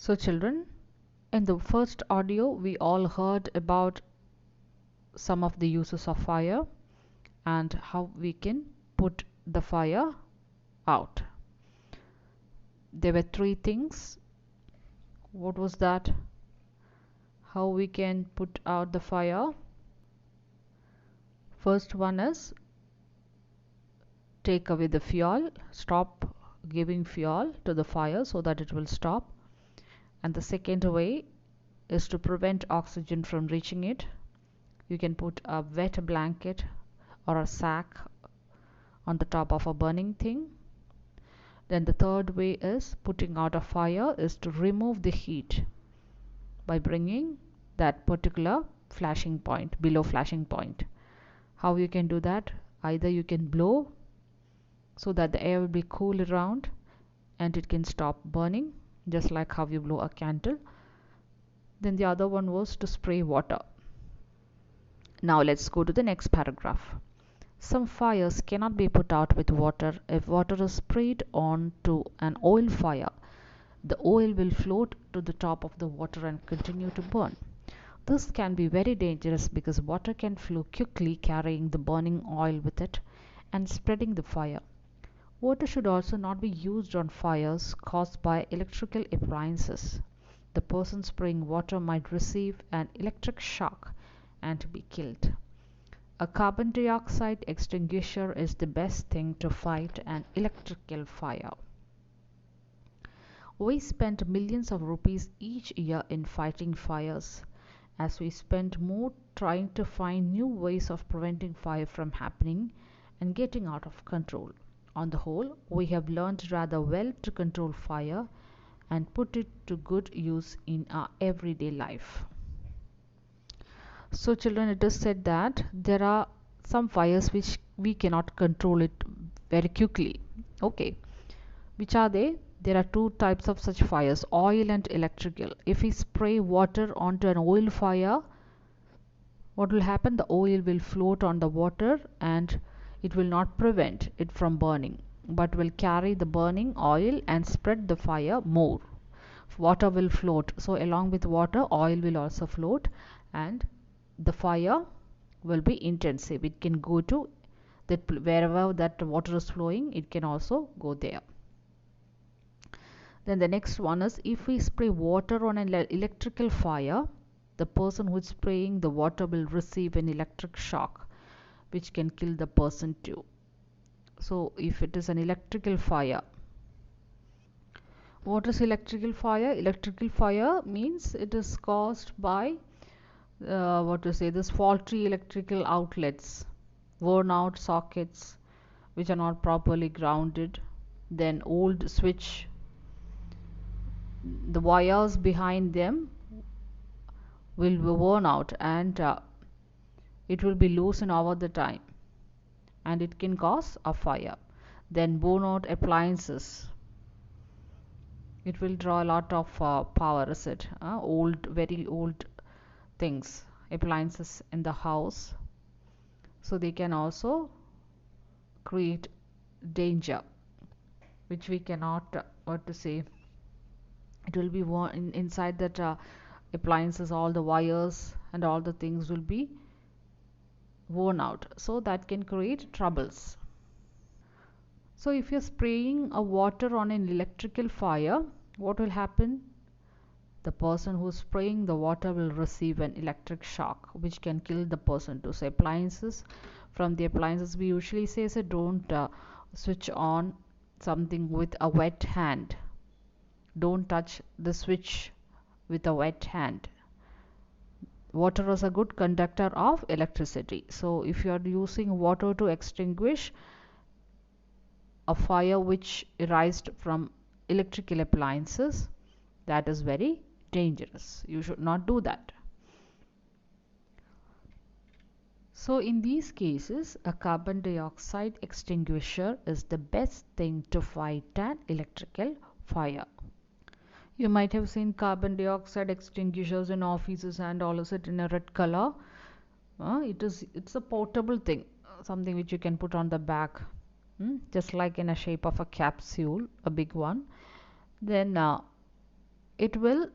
So children, in the first audio we all heard about some of the uses of fire and how we can put the fire out. There were three things. What was that? How we can put out the fire? First one is take away the fuel, stop giving fuel to the fire so that it will stop. And the second way is to prevent oxygen from reaching it. You can put a wet blanket or a sack on the top of a burning thing. Then the third way is putting out a fire is to remove the heat by bringing that particular flashing point below flashing point. How you can do that? Either you can blow so that the air will be cool around and it can stop burning, just like how you blow a candle. Then the other one was to spray water. Now let's go to the next paragraph. Some fires cannot be put out with water. If water is sprayed onto an oil fire, the oil will float to the top of the water and continue to burn. This can be very dangerous because water can flow quickly, carrying the burning oil with it and spreading the fire. Water should also not be used on fires caused by electrical appliances. The person spraying water might receive an electric shock and be killed. A carbon dioxide extinguisher is the best thing to fight an electrical fire. We spend millions of rupees each year in fighting fires, as we spend more trying to find new ways of preventing fire from happening and getting out of control. On the whole, we have learned rather well to control fire and put it to good use in our everyday life. So children, it is said that there are some fires which we cannot control it very quickly. Okay, which are they? There are two types of such fires, oil and electrical. If we spray water onto an oil fire, what will happen? The oil will float on the water and it will not prevent it from burning, but will carry the burning oil and spread the fire more. Water will float, so along with water, oil will also float, and the fire will be intensive. It can go to that wherever that water is flowing, it can also go there. Then the next one is if we spray water on an electrical fire, the person who is spraying the water will receive an electric shock which can kill the person too. So if it is an electrical fire, what is electrical fire? Electrical fire means it is caused by what to say, this faulty electrical outlets, worn out sockets which are not properly grounded, then old switch, the wires behind them will be worn out and it will be loosened over the time and it can cause a fire. Then worn out appliances, it will draw a lot of power, is it? Old, very old things, appliances in the house, so they can also create danger which we cannot what to say, it will be inside that appliances, all the wires and all the things will be worn out, so that can create troubles. So if you're spraying a water on an electrical fire, what will happen? The person who's spraying the water will receive an electric shock which can kill the person too. So appliances, from the appliances we usually say, so don't switch on something with a wet hand. Don't touch the switch with a wet hand. Water is a good conductor of electricity, so if you are using water to extinguish a fire which arises from electrical appliances, that is very dangerous. You should not do that. So in these cases, a carbon dioxide extinguisher is the best thing to fight an electrical fire. You might have seen carbon dioxide extinguishers in offices and all of it in a red color. It's a portable thing, something which you can put on the back, just like in a shape of a capsule, a big one. Then it will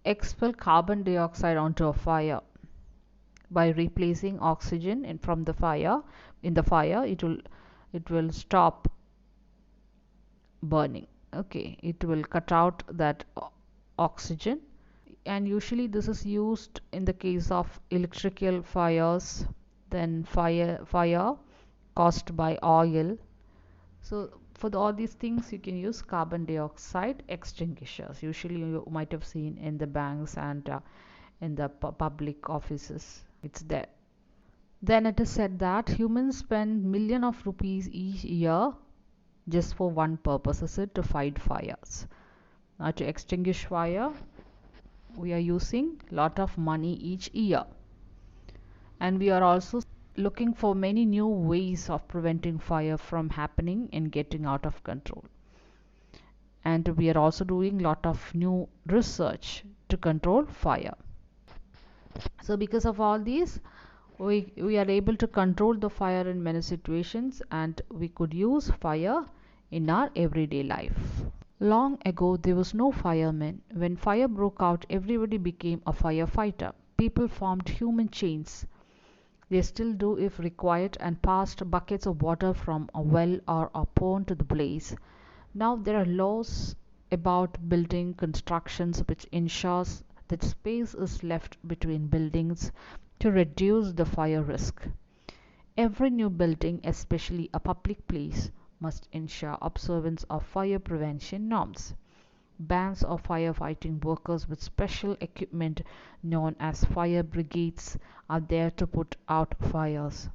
expel carbon dioxide onto a fire by replacing oxygen from the fire. In the fire, it will stop burning. Okay, it will cut out that oxygen, and usually this is used in the case of electrical fires, then fire caused by oil. So for all these things you can use carbon dioxide extinguishers. Usually you might have seen in the banks and in the public offices, it's there. Then it is said that humans spend millions of rupees each year just for one purpose, is it to fight fires. Now to extinguish fire we are using lot of money each year, and we are also looking for many new ways of preventing fire from happening and getting out of control. And we are also doing lot of new research to control fire. So because of all these, we are able to control the fire in many situations, and we could use fire in our everyday life. Long ago, there was no fireman. When fire broke out, everybody became a firefighter. People formed human chains. They still do if required, and passed buckets of water from a well or a pond to the blaze. Now there are laws about building constructions which ensures that space is left between buildings to reduce the fire risk. Every new building, especially a public place, must ensure observance of fire prevention norms. Bands of firefighting workers with special equipment known as fire brigades are there to put out fires.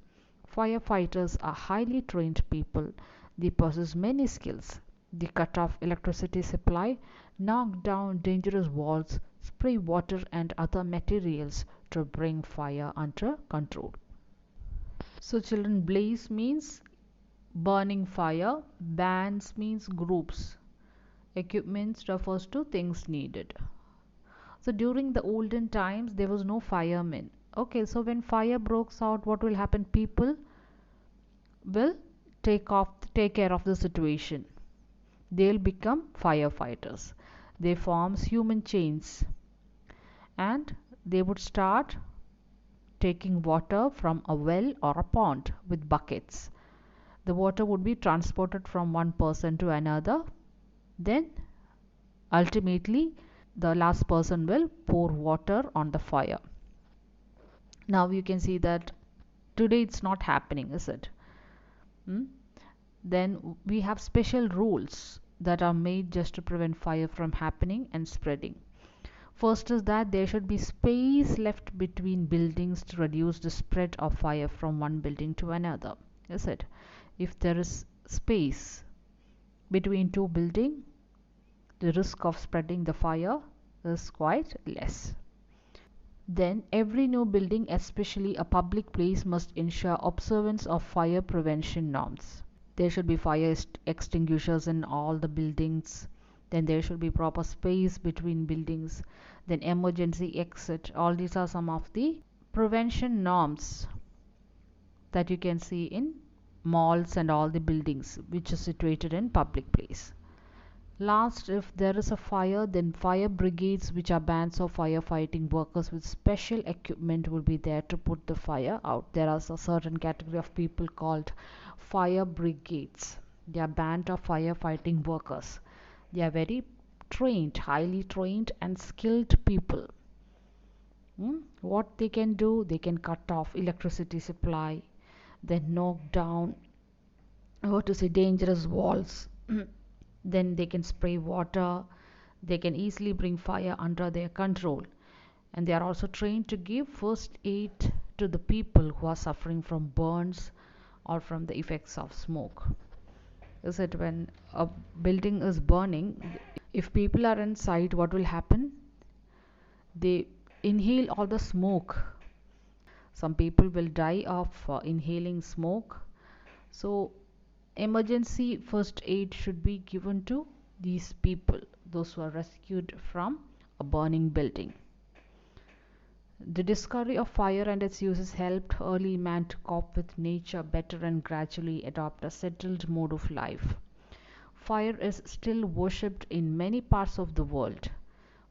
Firefighters are highly trained people. They possess many skills. They cut off electricity supply, knock down dangerous walls, spray water and other materials to bring fire under control. So children, blaze means burning fire, bands means groups, equipment refers to things needed. So during the olden times there was no firemen. Okay, so when fire breaks out, what will happen? People will take care of the situation. They'll become firefighters. They forms human chains, and they would start taking water from a well or a pond with buckets. The water would be transported from one person to another. Then ultimately the last person will pour water on the fire. Now you can see that today it's not happening, is it? Hmm? Then we have special rules that are made just to prevent fire from happening and spreading. First is that there should be space left between buildings to reduce the spread of fire from one building to another, is it? If there is space between two buildings, the risk of spreading the fire is quite less. Then every new building, especially a public place, must ensure observance of fire prevention norms. There should be fire extinguishers in all the buildings. Then there should be proper space between buildings. Then emergency exit. All these are some of the prevention norms that you can see in malls and all the buildings which are situated in public place. Last, if there is a fire, then fire brigades, which are bands of firefighting workers with special equipment, will be there to put the fire out. There is a certain category of people called fire brigades. They are band of firefighting workers. They are very trained, highly trained and skilled people. What they can do, they can cut off electricity supply, then knock down, what to say, dangerous walls. Then they can spray water. They can easily bring fire under their control, and they are also trained to give first aid to the people who are suffering from burns or from the effects of smoke. Is it when a building is burning, if people are inside, what will happen? They inhale all the smoke. Some people will die of inhaling smoke. So emergency first aid should be given to these people, those who are rescued from a burning building. The discovery of fire and its uses helped early man to cope with nature better and gradually adopt a settled mode of life. Fire is still worshipped in many parts of the world.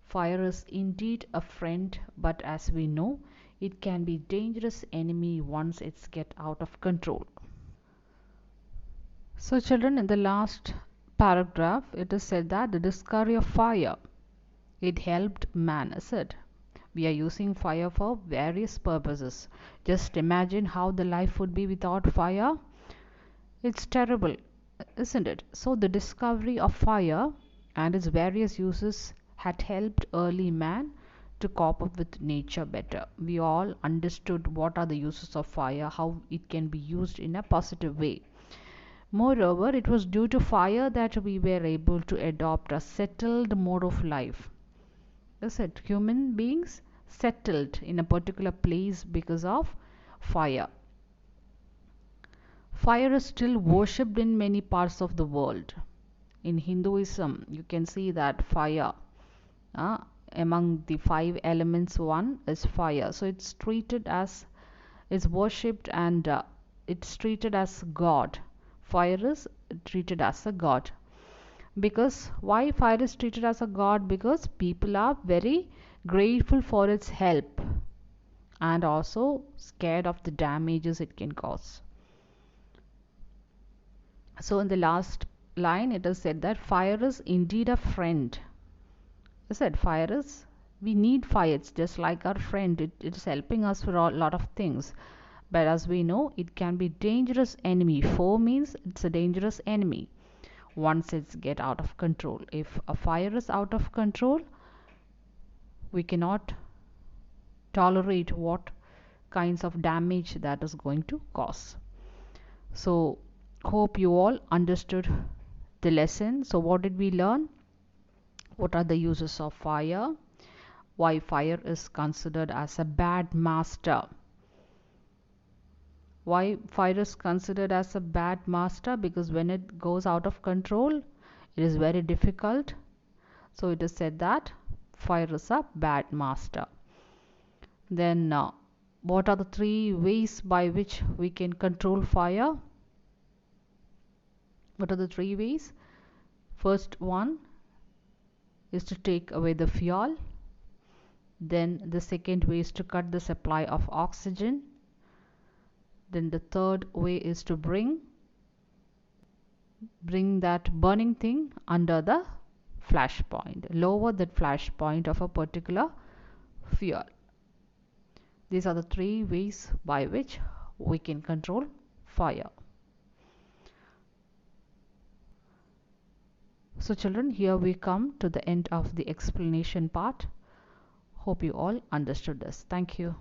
Fire is indeed a friend, but as we know, it can be a dangerous enemy once it's get out of control. So children, in the last paragraph, it is said that the discovery of fire, it helped man, is it? We are using fire for various purposes. Just imagine how the life would be without fire. It's terrible, isn't it? So the discovery of fire and its various uses had helped early man to cope up with nature better. We all understood what are the uses of fire, how it can be used in a positive way. Moreover, it was due to fire that we were able to adopt a settled mode of life. Is it? Human beings settled in a particular place because of fire. Fire is still worshipped in many parts of the world. In Hinduism, you can see that fire, uh, among the five elements, one is fire. So it's treated as, is worshipped, and it's treated as God. Fire is treated as a god. Because why fire is treated as a god? Because people are very grateful for its help and also scared of the damages it can cause. So in the last line it is said that fire is indeed a friend. I said fire is, we need fire, it's just like our friend, it is helping us for a lot of things. But as we know, it can be dangerous enemy. Foe means it's a dangerous enemy once it's get out of control. If a fire is out of control, we cannot tolerate what kinds of damage that is going to cause. So hope you all understood the lesson. So what did we learn? What are the uses of fire? Why fire is considered as a bad master? Why fire is considered as a bad master? Because when it goes out of control, it is very difficult. So it is said that fire is a bad master. Then what are the three ways by which we can control fire? What are the three ways? First one is to take away the fuel. Then the second way is to cut the supply of oxygen. Then the third way is to bring that burning thing under the flash point, lower that flash point of a particular fuel. These are the three ways by which we can control fire. So children, here we come to the end of the explanation part. Hope you all understood this. Thank you.